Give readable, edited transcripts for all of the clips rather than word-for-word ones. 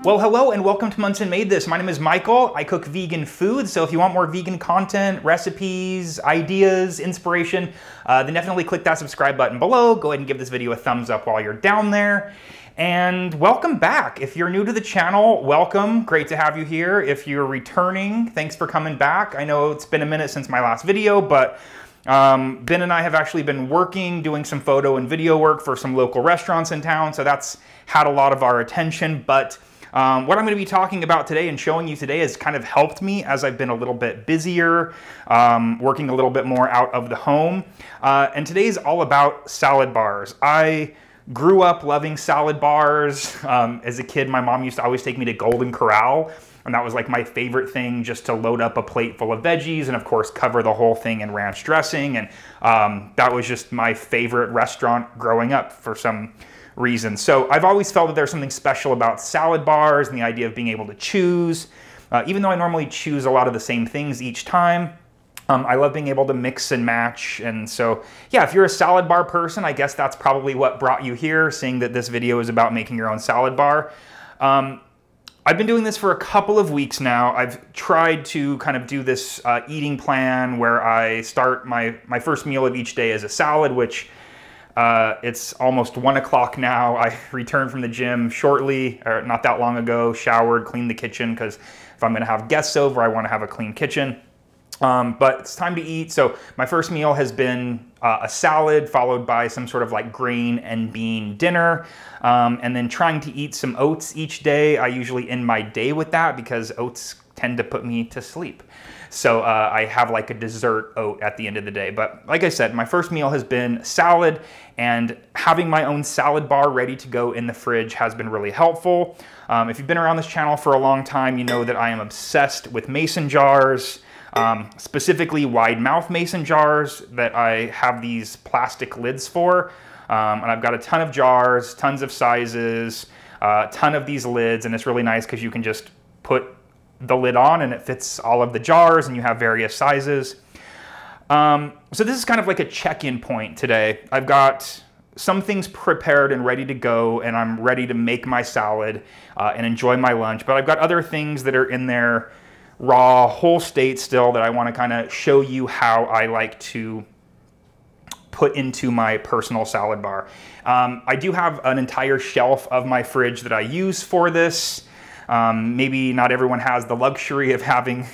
Well, hello and welcome to Monson Made This. My name is Michael. I cook vegan food, so if you want more vegan content, recipes, ideas, inspiration, then definitely click that subscribe button below. Go ahead and give this video a thumbs up while you're down there. And welcome back. If you're new to the channel, welcome. Great to have you here. If you're returning, thanks for coming back. I know it's been a minute since my last video, but Ben and I have actually been doing some photo and video work for some local restaurants in town, so that's had a lot of our attention. But what I'm going to be talking about today and showing you today has kind of helped me as I've been a little bit busier, working a little bit more out of the home. And today's all about salad bars. I grew up loving salad bars. As a kid, my mom used to always take me to Golden Corral, and that was like my favorite thing, just to load up a plate full of veggies and of course cover the whole thing in ranch dressing. And that was just my favorite restaurant growing up for some reason. So I've always felt that there's something special about salad bars and the idea of being able to choose. Even though I normally choose a lot of the same things each time, I love being able to mix and match. And so, yeah, if you're a salad bar person, I guess that's probably what brought you here, seeing that this video is about making your own salad bar. I've been doing this for a couple of weeks now. I've tried to kind of do this eating plan where I start my first meal of each day as a salad, which it's almost 1 o'clock now. I returned from the gym shortly, or not that long ago, showered, cleaned the kitchen, because if I'm gonna have guests over, I wanna have a clean kitchen. But it's time to eat. So my first meal has been a salad followed by some sort of like grain and bean dinner. And then trying to eat some oats each day. I usually end my day with that because oats tend to put me to sleep. So I have like a dessert oat at the end of the day. But like I said, my first meal has been salad, and having my own salad bar ready to go in the fridge has been really helpful. If you've been around this channel for a long time, you know that I am obsessed with mason jars. Specifically wide mouth mason jars that I have these plastic lids for. And I've got a ton of jars, tons of sizes, a ton of these lids, and it's really nice because you can just put the lid on and it fits all of the jars, and you have various sizes. So this is kind of like a check-in point today. I've got some things prepared and ready to go, and I'm ready to make my salad and enjoy my lunch, but I've got other things that are in there raw, whole state still, that I want to kind of show you how I like to put into my personal salad bar. I do have an entire shelf of my fridge that I use for this. Maybe not everyone has the luxury of having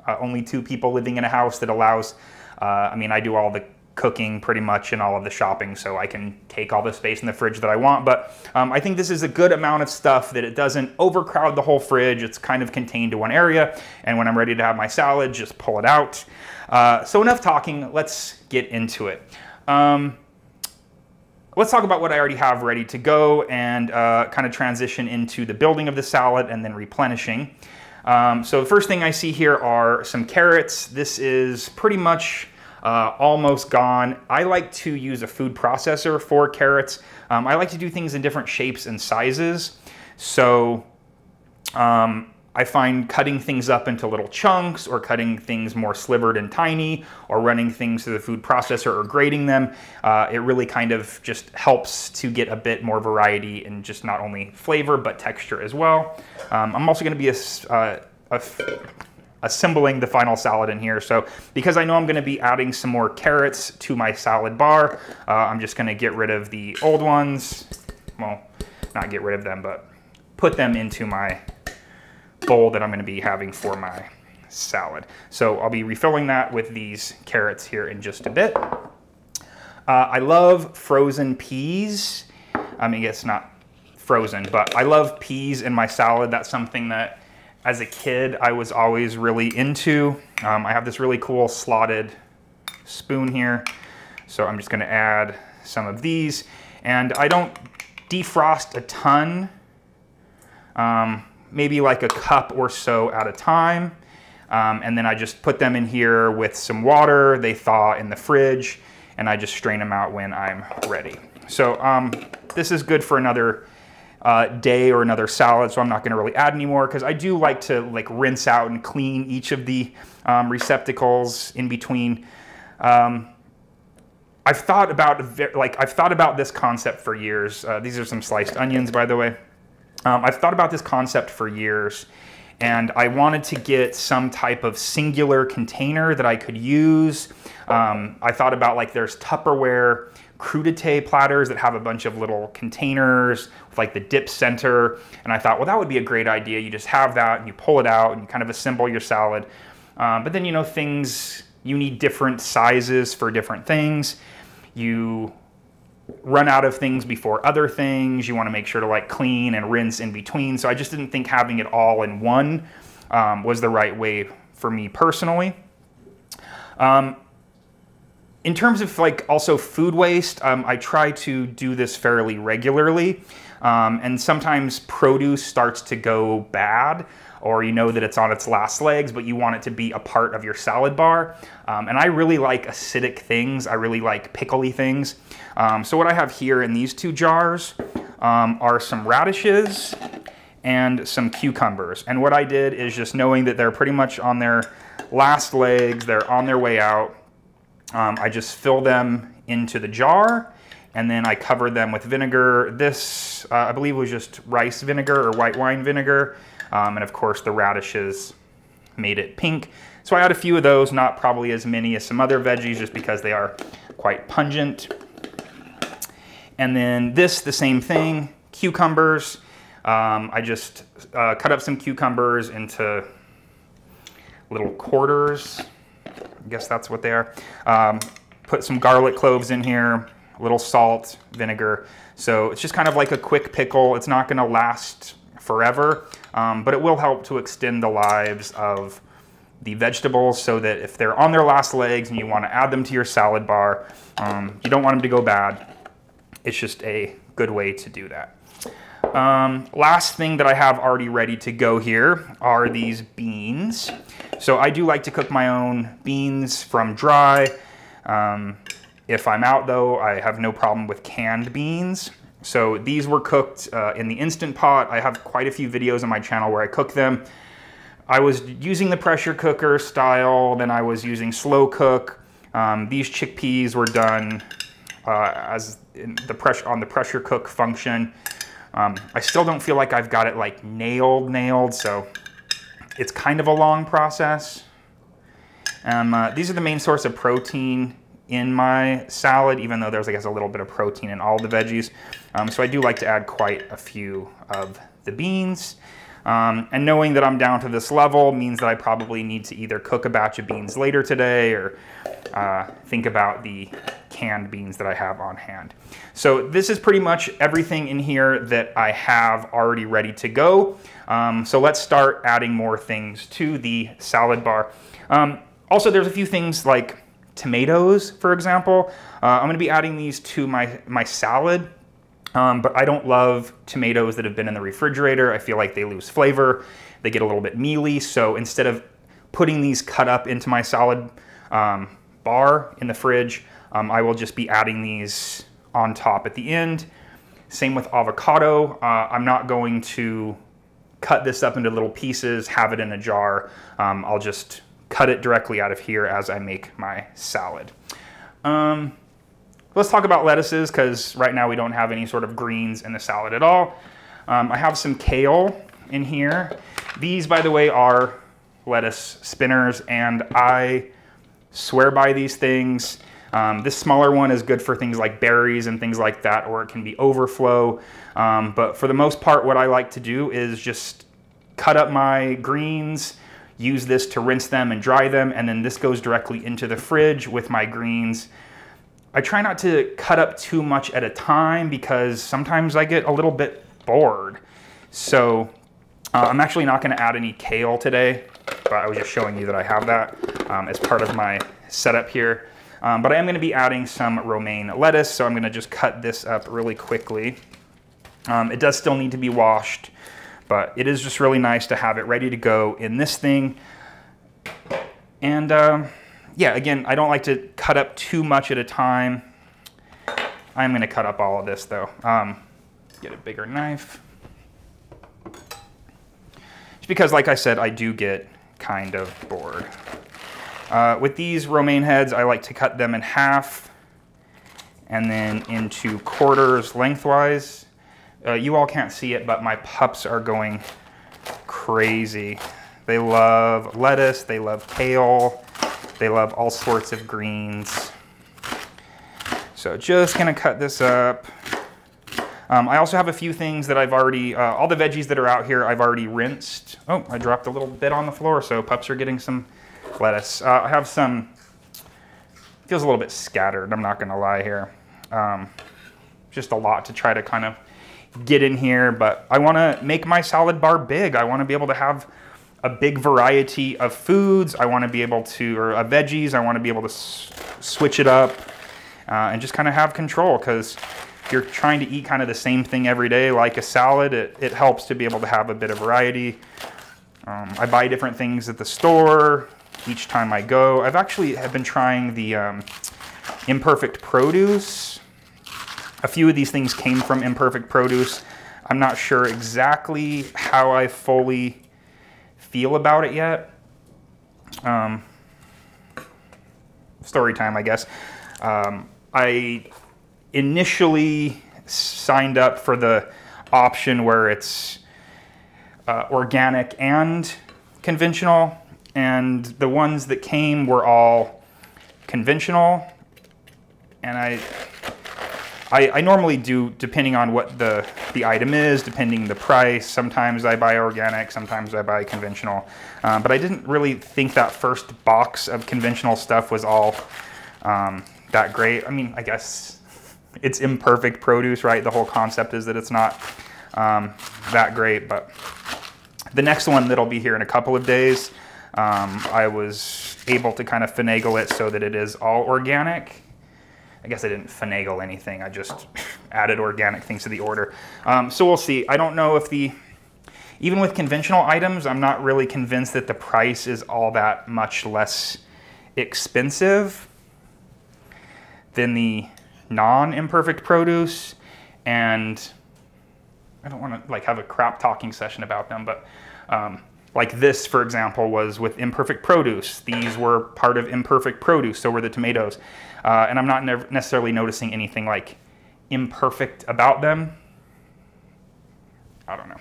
only 2 people living in a house that allows, I mean, I do all the cooking pretty much and all of the shopping, so I can take all the space in the fridge that I want. But I think this is a good amount of stuff that it doesn't overcrowd the whole fridge. It's kind of contained to one area, and when I'm ready to have my salad, just pull it out. So enough talking, let's get into it. Let's talk about what I already have ready to go and kind of transition into the building of the salad and then replenishing. So the first thing I see here are some carrots. This is pretty much almost gone. I like to use a food processor for carrots. I like to do things in different shapes and sizes. So I find cutting things up into little chunks, or cutting things more slivered and tiny, or running things through the food processor or grating them, it really kind of just helps to get a bit more variety in just not only flavor but texture as well. I'm also going to be assembling the final salad in here. So because I know I'm going to be adding some more carrots to my salad bar, I'm just going to get rid of the old ones. Well, not get rid of them, but put them into my bowl that I'm going to be having for my salad. So I'll be refilling that with these carrots here in just a bit. I love frozen peas. I mean, it's not frozen, but I love peas in my salad. That's something that as a kid, I was always really into. I have this really cool slotted spoon here. So I'm just gonna add some of these. And I don't defrost a ton, maybe like a cup or so at a time. And then I just put them in here with some water. They thaw in the fridge, and I just strain them out when I'm ready. So this is good for another day or another salad, so I'm not going to really add any more, because I do like to rinse out and clean each of the receptacles in between. I've thought about this concept for years. These are some sliced onions, by the way. I've thought about this concept for years, and I wanted to get some type of singular container that I could use. I thought about, like, there's Tupperware crudité platters that have a bunch of little containers with like the dip center, and I thought, well, that would be a great idea. You just have that and you pull it out and you kind of assemble your salad. But then, you know, things, you need different sizes for different things. You run out of things before other things. You want to make sure to like clean and rinse in between. So I just didn't think having it all in one was the right way for me personally. In terms of like also food waste, I try to do this fairly regularly. And sometimes produce starts to go bad, or you know that it's on its last legs, but you want it to be a part of your salad bar. And I really like acidic things. I really like pickly things. So what I have here in these two jars are some radishes and some cucumbers. And what I did is, just knowing that they're pretty much on their last legs, they're on their way out, I just fill them into the jar, and then I covered them with vinegar. This, I believe, was just rice vinegar or white wine vinegar. And of course, the radishes made it pink. So I add a few of those, not probably as many as some other veggies, just because they are quite pungent. And then this, the same thing, cucumbers. I just cut up some cucumbers into little quarters. I guess that's what they are. Put some garlic cloves in here, a little salt, vinegar. So it's just kind of like a quick pickle. It's not gonna last forever, but it will help to extend the lives of the vegetables, so that if they're on their last legs and you wanna add them to your salad bar, you don't want them to go bad. It's just a good way to do that. Last thing that I have already ready to go here are these beans. So I do like to cook my own beans from dry. If I'm out though, I have no problem with canned beans. So these were cooked in the Instant Pot. I have quite a few videos on my channel where I cook them. I was using the pressure cooker style, then I was using slow cook. These chickpeas were done as in on the pressure cook function. I still don't feel like I've got it like nailed, so it's kind of a long process. These are the main source of protein in my salad, even though there's, I guess, a little bit of protein in all the veggies. So I do like to add quite a few of the beans. And knowing that I'm down to this level means that I probably need to either cook a batch of beans later today, or think about the canned beans that I have on hand. So this is pretty much everything in here that I have already ready to go. So let's start adding more things to the salad bar. Also, there's a few things like tomatoes, for example. I'm gonna be adding these to my salad. But I don't love tomatoes that have been in the refrigerator. I feel like they lose flavor. They get a little bit mealy. So instead of putting these cut up into my salad bar in the fridge, I will just be adding these on top at the end. Same with avocado. I'm not going to cut this up into little pieces, have it in a jar. I'll just cut it directly out of here as I make my salad. Let's talk about lettuces, because right now we don't have any sort of greens in the salad at all. I have some kale in here. These, by the way, are lettuce spinners, and I swear by these things. This smaller one is good for things like berries and things like that, or it can be overflow. But for the most part, what I like to do is just cut up my greens, use this to rinse them and dry them, and then this goes directly into the fridge with my greens. I try not to cut up too much at a time, because sometimes I get a little bit bored. So I'm actually not going to add any kale today, but I was just showing you that I have that as part of my setup here. But I am going to be adding some romaine lettuce, so I'm going to just cut this up really quickly. It does still need to be washed, but it is just really nice to have it ready to go in this thing. And yeah, again, I don't like to cut up too much at a time. I'm going to cut up all of this, though. Get a bigger knife. Just because, like I said, I do get kind of bored. With these romaine heads, I like to cut them in half and then into quarters lengthwise. You all can't see it, but my pups are going crazy. They love lettuce, they love kale, they love all sorts of greens. So just gonna cut this up. I also have a few things that I've already, all the veggies that are out here I've already rinsed. Oh, I dropped a little bit on the floor, so pups are getting some lettuce. I have some, feels a little bit scattered, I'm not gonna lie here. Just a lot to try to kind of get in here, but I wanna make my salad bar big. I wanna be able to have a big variety of foods. I wanna be able to, or veggies, I wanna be able to switch it up and just kind of have control, because if you're trying to eat kind of the same thing every day, like a salad, it helps to be able to have a bit of variety. I buy different things at the store each time I go. I've actually been trying the Imperfect Produce. A few of these things came from Imperfect Produce. I'm not sure exactly how I fully feel about it yet. Story time, I guess. I initially signed up for the option where it's organic and conventional, and the ones that came were all conventional, and I normally do, depending on what the item is, depending the price. Sometimes I buy organic, sometimes I buy conventional, but I didn't really think that first box of conventional stuff was all that great. I mean, I guess it's imperfect produce, right? The whole concept is that it's not that great, but the next one that'll be here in a couple of days, I was able to kind of finagle it so that it is all organic. I guess I didn't finagle anything, I just added organic things to the order. So we'll see. I don't know if even with conventional items, I'm not really convinced that the price is all that much less expensive than the non-imperfect produce, and I don't want to like have a crap talking session about them, but like this, for example, was with imperfect produce. These were part of imperfect produce, so were the tomatoes. And I'm not necessarily noticing anything like imperfect about them. I don't know.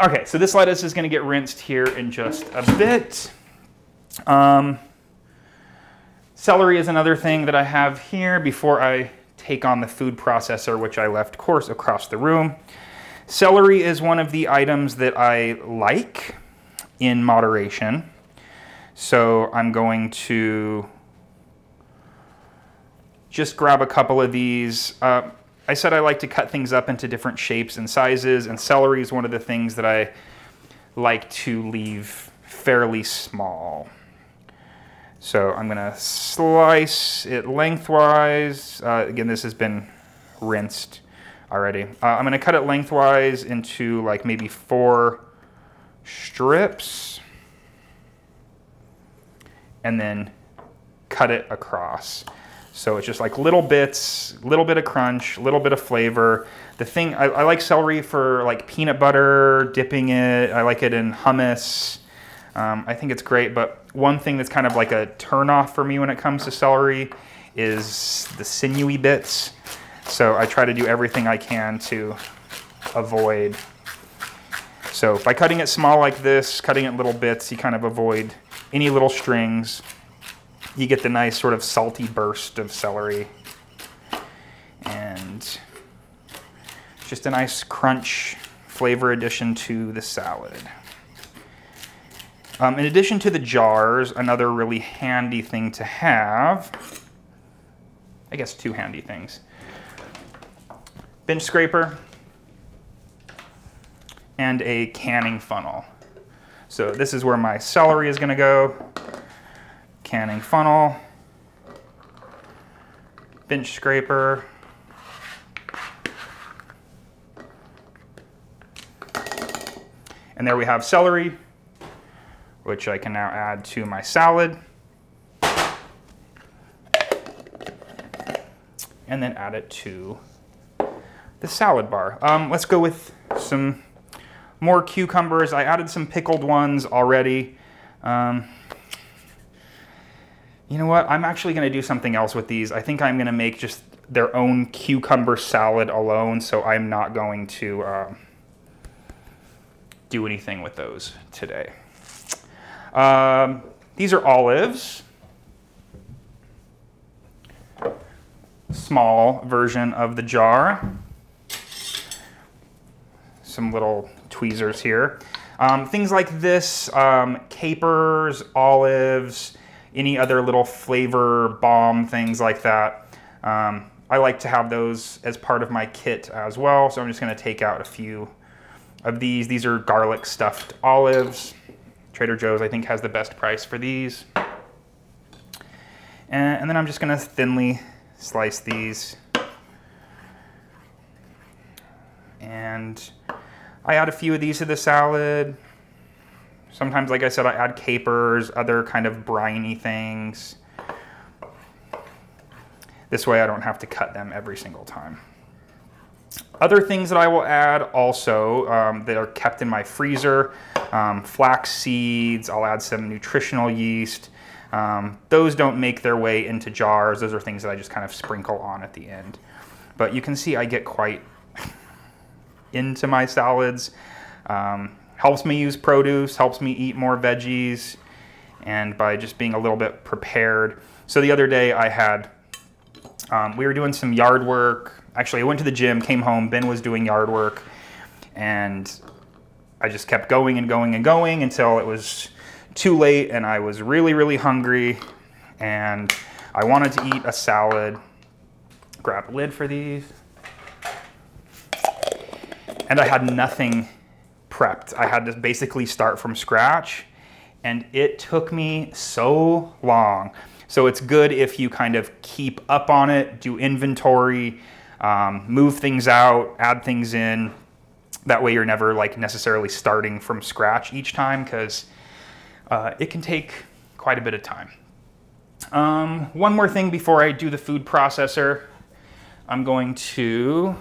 Okay, so this lettuce is going to get rinsed here in just a bit. Celery is another thing that I have here before I take on the food processor, which I left, of course, across the room. Celery is one of the items that I like in moderation. So I'm going to just grab a couple of these. I said I like to cut things up into different shapes and sizes, and celery is one of the things that I like to leave fairly small. So I'm gonna slice it lengthwise. Again, this has been rinsed already. I'm gonna cut it lengthwise into like maybe 4 strips, and then cut it across. So it's just like little bits, little bit of crunch, little bit of flavor. The thing, I like celery for like peanut butter, dipping it. I like it in hummus. I think it's great, but one thing that's kind of like a turnoff for me when it comes to celery is the sinewy bits. So I try to do everything I can to avoid. So by cutting it small like this, cutting it in little bits, you kind of avoid any little strings. You get the nice sort of salty burst of celery. And just a nice crunch flavor addition to the salad. In addition to the jars, another really handy thing to have, I guess 2 handy things. Bench scraper and a canning funnel. So this is where my celery is gonna go. Canning funnel, bench scraper, and there we have celery, which I can now add to my salad, and then add it to the salad bar. Let's go with some more cucumbers. I added some pickled ones already. You know what? I'm actually going to do something else with these. I think I'm going to make just their own cucumber salad alone, so I'm not going to do anything with those today. These are olives. Small version of the jar. Some little tweezers here. Things like this, capers, olives, any other little flavor bomb, things like that. I like to have those as part of my kit as well, so I'm just going to take out a few of these. These are garlic stuffed olives. Trader Joe's, I think, has the best price for these. And then I'm just going to thinly slice these. And I add a few of these to the salad. Sometimes, like I said, I add capers, other kind of briny things. This way I don't have to cut them every single time. Other things that I will add also that are kept in my freezer, flax seeds, I'll add some nutritional yeast. Those don't make their way into jars. Those are things that I just kind of sprinkle on at the end. But you can see I get quite into my salads. Helps me use produce, helps me eat more veggies, and by just being a little bit prepared. So the other day I had, we were doing some yard work. Actually, I went to the gym, came home, Ben was doing yard work, and I just kept going and going and going until it was too late and I was really, really hungry and I wanted to eat a salad. Grab a lid for these. And I had nothing prepped. I had to basically start from scratch, and it took me so long. So it's good if you kind of keep up on it, do inventory, move things out, add things in. That way you're never like necessarily starting from scratch each time, because it can take quite a bit of time. One more thing before I do the food processor. I'm going to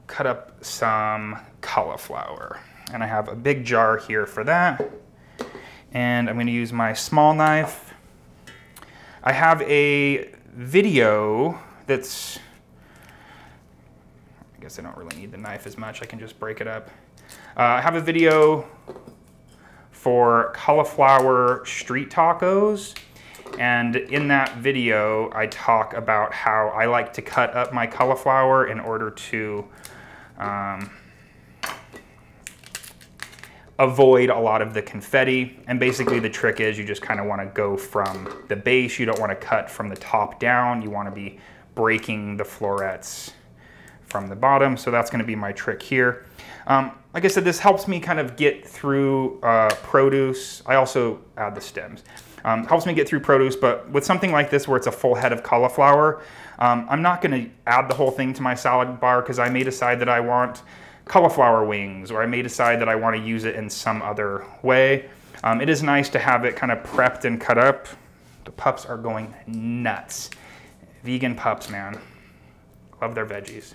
cut up some cauliflower, and I have a big jar here for that, and I'm going to use my small knife. I have a video that's, I guess I don't really need the knife as much, I can just break it up. I have a video for cauliflower street tacos, and in that video I talk about how I like to cut up my cauliflower in order to avoid a lot of the confetti. And basically the trick is you just kind of want to go from the base. You don't want to cut from the top down. You want to be breaking the florets from the bottom. So that's going to be my trick here. Like I said, this helps me kind of get through produce. I also add the stems. Helps me get through produce, but with something like this where it's a full head of cauliflower, I'm not going to add the whole thing to my salad bar, because I may decide that I want cauliflower wings, or I may decide that I want to use it in some other way. It is nice to have it kind of prepped and cut up. The pups are going nuts. Vegan pups, man. Love their veggies.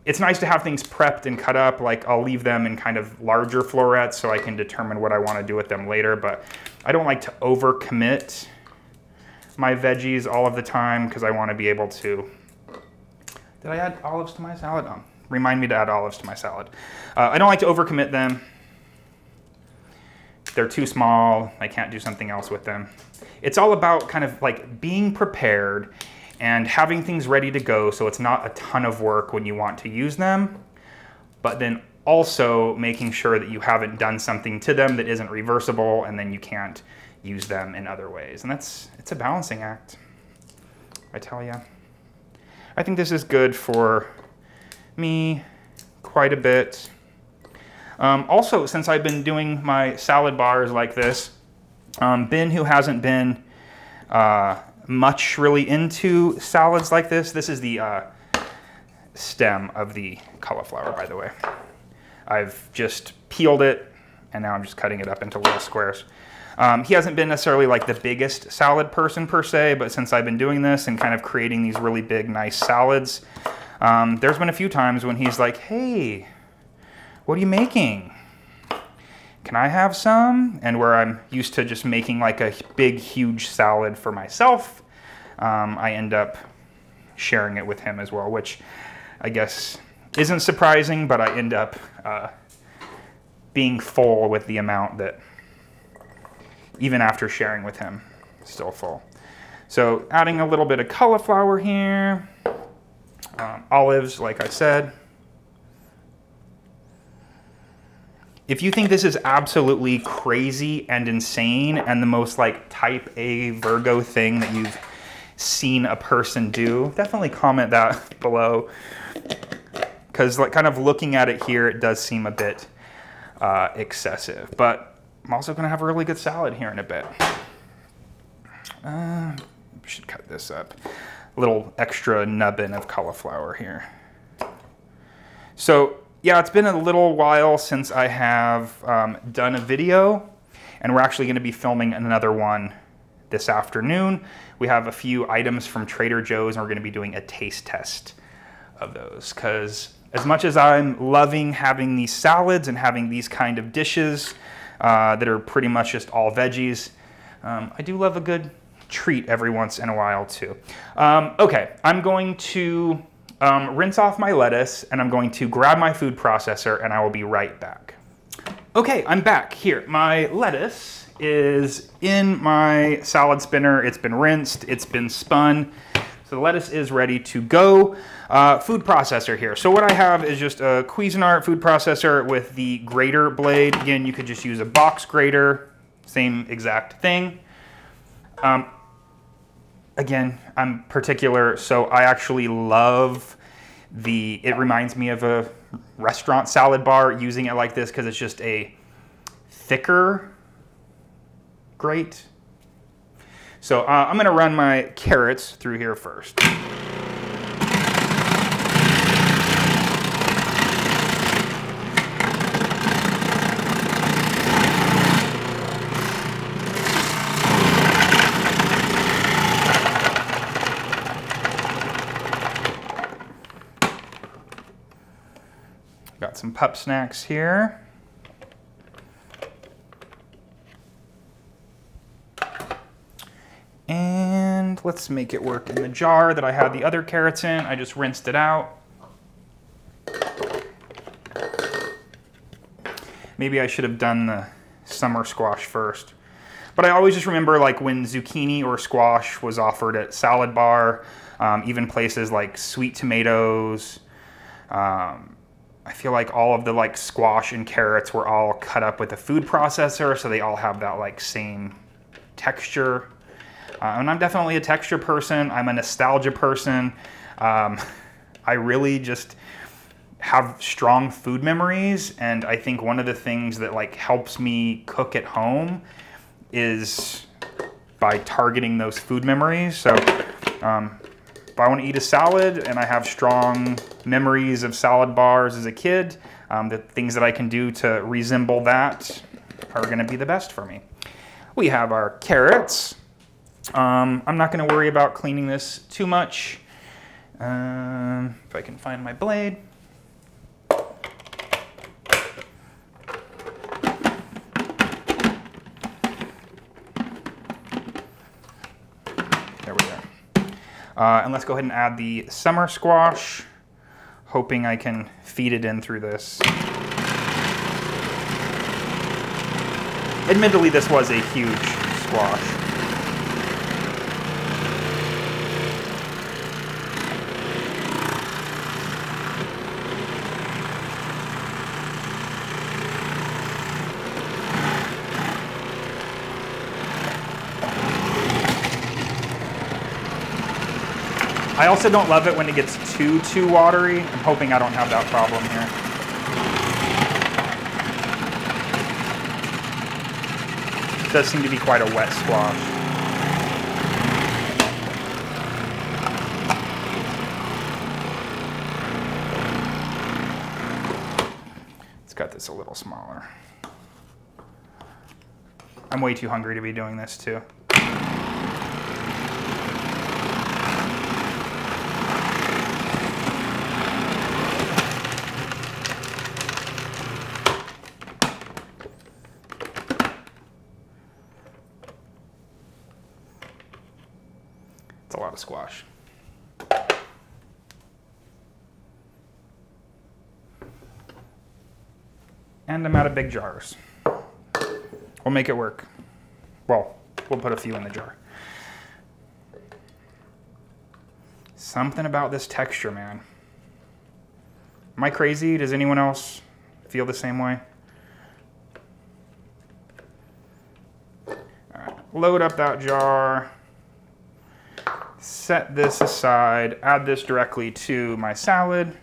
It's nice to have things prepped and cut up. Like I'll leave them in kind of larger florets so I can determine what I want to do with them later, but I don't like to overcommit my veggies all of the time, because I want to be able to... Did I add olives to my salad? Oh, remind me to add olives to my salad. I don't like to overcommit them. They're too small. I can't do something else with them. It's all about kind of like being prepared and having things ready to go, so it's not a ton of work when you want to use them, but then also making sure that you haven't done something to them that isn't reversible, and then you can't use them in other ways. And it's a balancing act, I tell you. I think this is good for me quite a bit. Also, since I've been doing my salad bars like this, Ben, who hasn't been much really into salads like this is the stem of the cauliflower, by the way. I've just peeled it, and now I'm just cutting it up into little squares. He hasn't been necessarily like the biggest salad person per se, but since I've been doing this and kind of creating these really big, nice salads, there's been a few times when he's like, hey, what are you making? can I have some? And where I'm used to just making like a big, huge salad for myself, I end up sharing it with him as well, which I guess isn't surprising, but I end up being full with the amount that, even after sharing with him, still full. So adding a little bit of cauliflower here, olives, like I said. If you think this is absolutely crazy and insane and the most like type A Virgo thing that you've seen a person do, definitely comment that below. Because like kind of looking at it here, it does seem a bit excessive. But I'm also gonna have a really good salad here in a bit. Should cut this up. A little extra nubbin of cauliflower here. So yeah, it's been a little while since I have done a video, and we're actually going to be filming another one this afternoon. We have a few items from Trader Joe's, and we're going to be doing a taste test of those, because as much as I'm loving having these salads and having these kind of dishes that are pretty much just all veggies, I do love a good treat every once in a while too. Okay, I'm going to rinse off my lettuce, and I'm going to grab my food processor, and I will be right back. Okay, I'm back here. My lettuce is in my salad spinner. It's been rinsed, it's been spun. So the lettuce is ready to go. Food processor here. So what I have is just a Cuisinart food processor with the grater blade. Again, you could just use a box grater, same exact thing. Again, I'm particular, so I actually love it reminds me of a restaurant salad bar, using it like this because it's just a thicker grate. So I'm gonna run my carrots through here first. Got some pup snacks here. And let's make it work in the jar that I had the other carrots in. I just rinsed it out. Maybe I should have done the summer squash first. But I always just remember like when zucchini or squash was offered at salad bar, even places like Sweet Tomatoes. I feel like all of the like squash and carrots were all cut up with a food processor, so they all have that like same texture. And I'm definitely a texture person. I'm a nostalgia person. I really just have strong food memories, and I think one of the things that like helps me cook at home is by targeting those food memories. So if I want to eat a salad and I have strong memories of salad bars as a kid, the things that I can do to resemble that are going to be the best for me. We have our carrots. I'm not going to worry about cleaning this too much. If I can find my blade. There we go. And let's go ahead and add the summer squash, hoping I can feed it in through this. Admittedly, this was a huge squash. I also don't love it when it gets too watery. I'm hoping I don't have that problem here. It does seem to be quite a wet squash. Let's cut this a little smaller. I'm way too hungry to be doing this too. That's a lot of squash. And I'm out of big jars. We'll make it work. Well, we'll put a few in the jar. Something about this texture, man. Am I crazy? Does anyone else feel the same way? All right, load up that jar. Set this aside. Add this directly to my salad.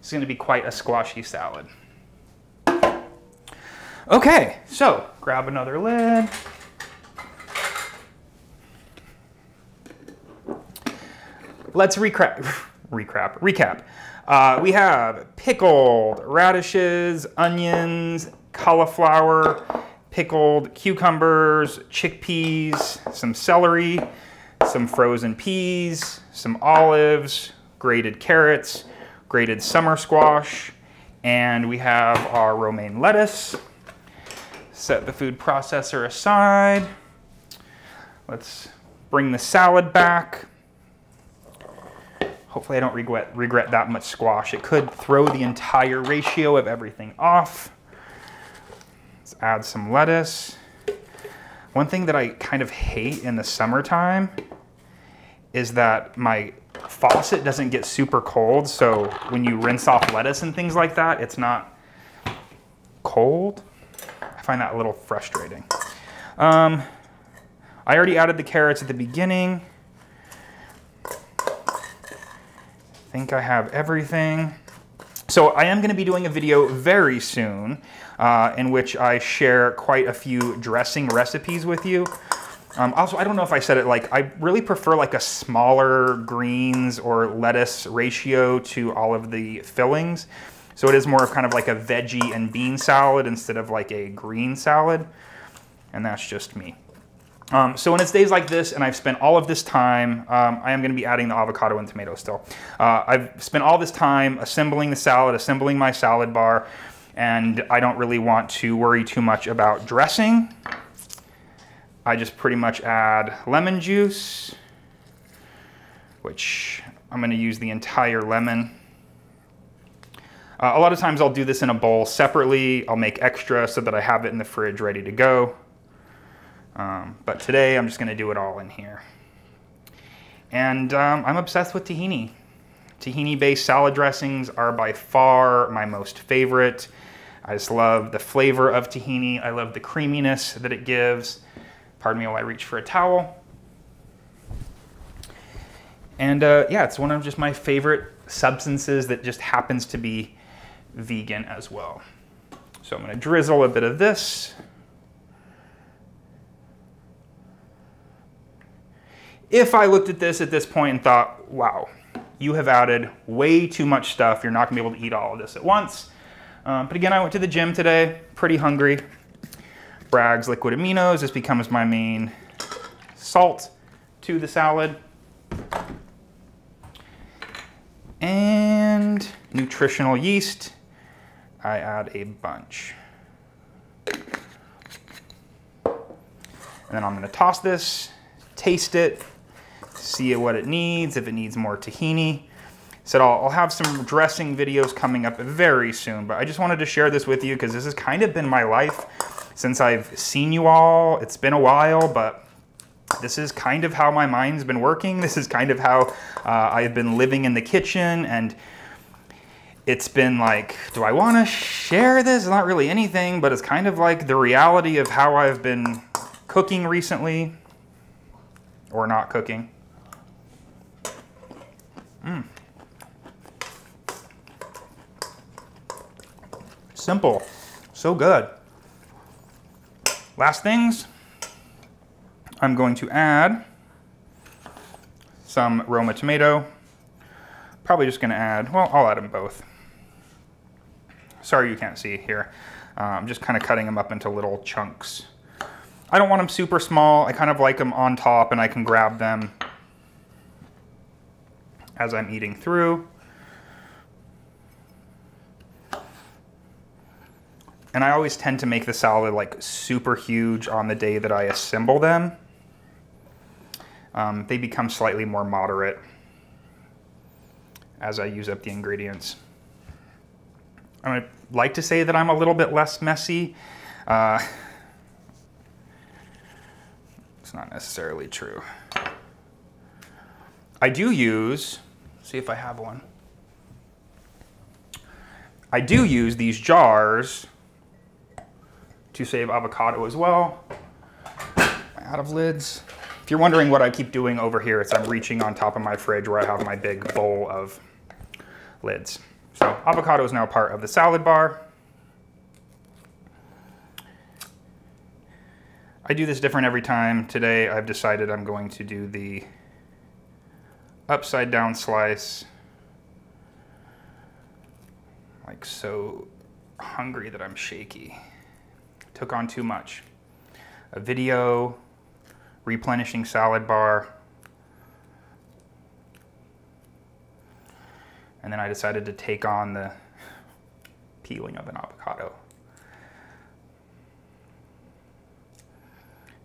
It's going to be quite a squashy salad. Okay, so grab another lid. Let's recap. We have pickled radishes, onions, cauliflower, pickled cucumbers, chickpeas, some celery, some frozen peas, some olives, grated carrots, grated summer squash, and we have our romaine lettuce. Set the food processor aside. Let's bring the salad back. Hopefully I don't regret that much squash. It could throw the entire ratio of everything off. Let's add some lettuce. One thing that I kind of hate in the summertime is that my faucet doesn't get super cold, so when you rinse off lettuce and things like that, it's not cold. I find that a little frustrating. I already added the carrots at the beginning. I think I have everything. So I am going to be doing a video very soon in which I share quite a few dressing recipes with you. Also, I don't know if I said it, like I really prefer like a smaller greens or lettuce ratio to all of the fillings. So it is more of kind of like a veggie and bean salad instead of like a green salad. And that's just me. So when it's days like this and I've spent all of this time, I am going to be adding the avocado and tomato still. I've spent all this time assembling the salad, assembling my salad bar, and I don't really want to worry too much about dressing. I just pretty much add lemon juice, which I'm going to use the entire lemon. A lot of times I'll do this in a bowl separately. I'll make extra so that I have it in the fridge ready to go. But today I'm just going to do it all in here. And I'm obsessed with tahini. Tahini-based salad dressings are by far my most favorite. I just love the flavor of tahini. I love the creaminess that it gives. Pardon me while I reach for a towel. And yeah, it's one of just my favorite substances that just happens to be vegan as well. So I'm going to drizzle a bit of this. If I looked at this point and thought, wow, you have added way too much stuff, you're not going to be able to eat all of this at once. But again, I went to the gym today, pretty hungry. Bragg's liquid aminos, this becomes my main salt to the salad. And nutritional yeast, I add a bunch. And then I'm going to toss this, taste it, see what it needs, if it needs more tahini. So I'll have some dressing videos coming up very soon, but I just wanted to share this with you because this has kind of been my life since I've seen you all. It's been a while, but this is kind of how my mind's been working. This is kind of how I've been living in the kitchen, and it's been like, do I want to share this? Not really anything, but it's kind of like the reality of how I've been cooking recently, or not cooking. Simple, so good. Last things, I'm going to add some Roma tomato. Probably just going to add, well, I'll add them both. Sorry you can't see here. I'm just kind of cutting them up into little chunks. I don't want them super small. I kind of like them on top, and I can grab them as I'm eating through. And I always tend to make the salad like super huge on the day that I assemble them. They become slightly more moderate as I use up the ingredients. I would like to say that I'm a little bit less messy. It's not necessarily true. I do use, see if I have one. I do use these jars to save avocado as well. I'm out of lids. If you're wondering what I keep doing over here, it's I'm reaching on top of my fridge where I have my big bowl of lids. So avocado is now part of the salad bar. I do this different every time. Today I've decided I'm going to do the upside down slice. Like so hungry that I'm shaky. Took on too much. A video, replenishing salad bar, and then I decided to take on the peeling of an avocado.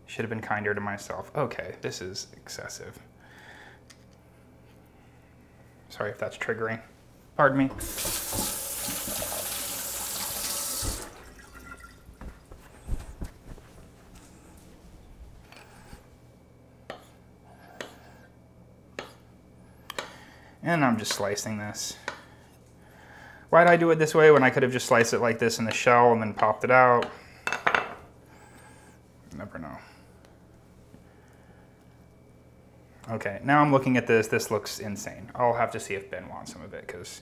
Should have been kinder to myself. Okay, this is excessive. Sorry if that's triggering. Pardon me. And I'm just slicing this. Why'd I do it this way when I could have just sliced it like this in the shell and then popped it out? Never know. Okay, now I'm looking at this. This looks insane. I'll have to see if Ben wants some of it, because...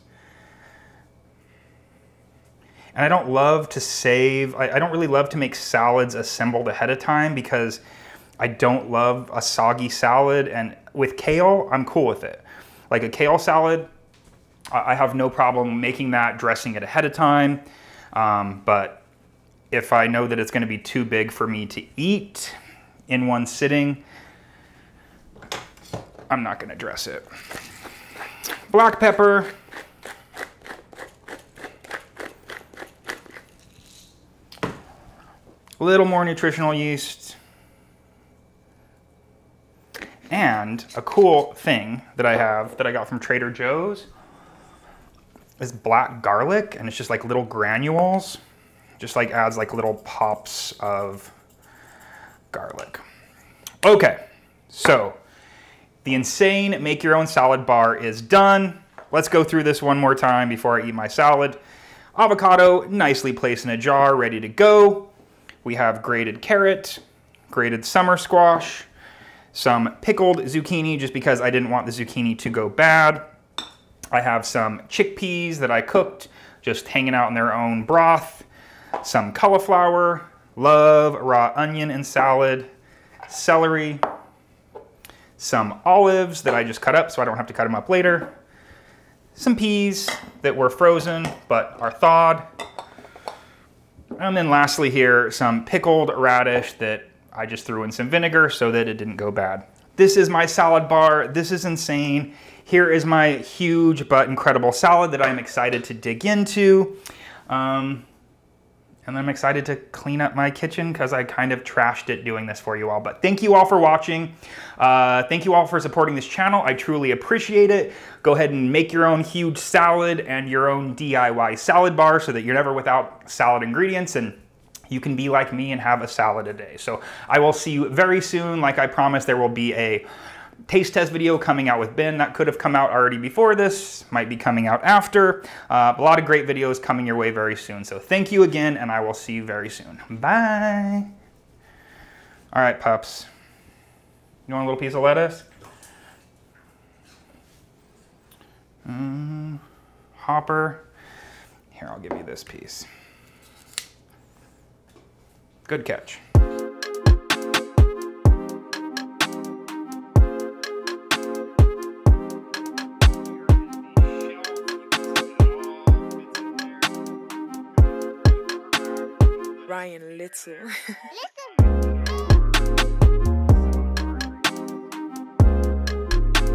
And I don't love to save... I don't really love to make salads assembled ahead of time, because I don't love a soggy salad. And with kale, I'm cool with it. Like a kale salad, I have no problem making that, dressing it ahead of time. But if I know that it's going to be too big for me to eat in one sitting, I'm not going to dress it. Black pepper. A little more nutritional yeast. And a cool thing that I have that I got from Trader Joe's is black garlic, and it's just like little granules. Just like adds like little pops of garlic. Okay, so the insane make your own salad bar is done. Let's go through this one more time before I eat my salad. Avocado nicely placed in a jar, ready to go. We have grated carrot, grated summer squash, some pickled zucchini just because I didn't want the zucchini to go bad. I have some chickpeas that I cooked, just hanging out in their own broth. Some cauliflower, love raw onion in salad, celery, some olives that I just cut up so I don't have to cut them up later, some peas that were frozen but are thawed, and then lastly here, some pickled radish that I just threw in some vinegar so that it didn't go bad. This is my salad bar. This is insane. Here is my huge but incredible salad that I'm excited to dig into. And I'm excited to clean up my kitchen because I kind of trashed it doing this for you all. But thank you all for watching. Thank you all for supporting this channel. I truly appreciate it. Go ahead and make your own huge salad and your own DIY salad bar so that you're never without salad ingredients, and you can be like me and have a salad a day. So I will see you very soon. Like I promised, there will be a taste test video coming out with Ben. That could have come out already before this, might be coming out after. A lot of great videos coming your way very soon. So thank you again, and I will see you very soon. Bye. All right, pups. You want a little piece of lettuce? Hopper. Here, I'll give you this piece. Good catch. Romaine Lettuce.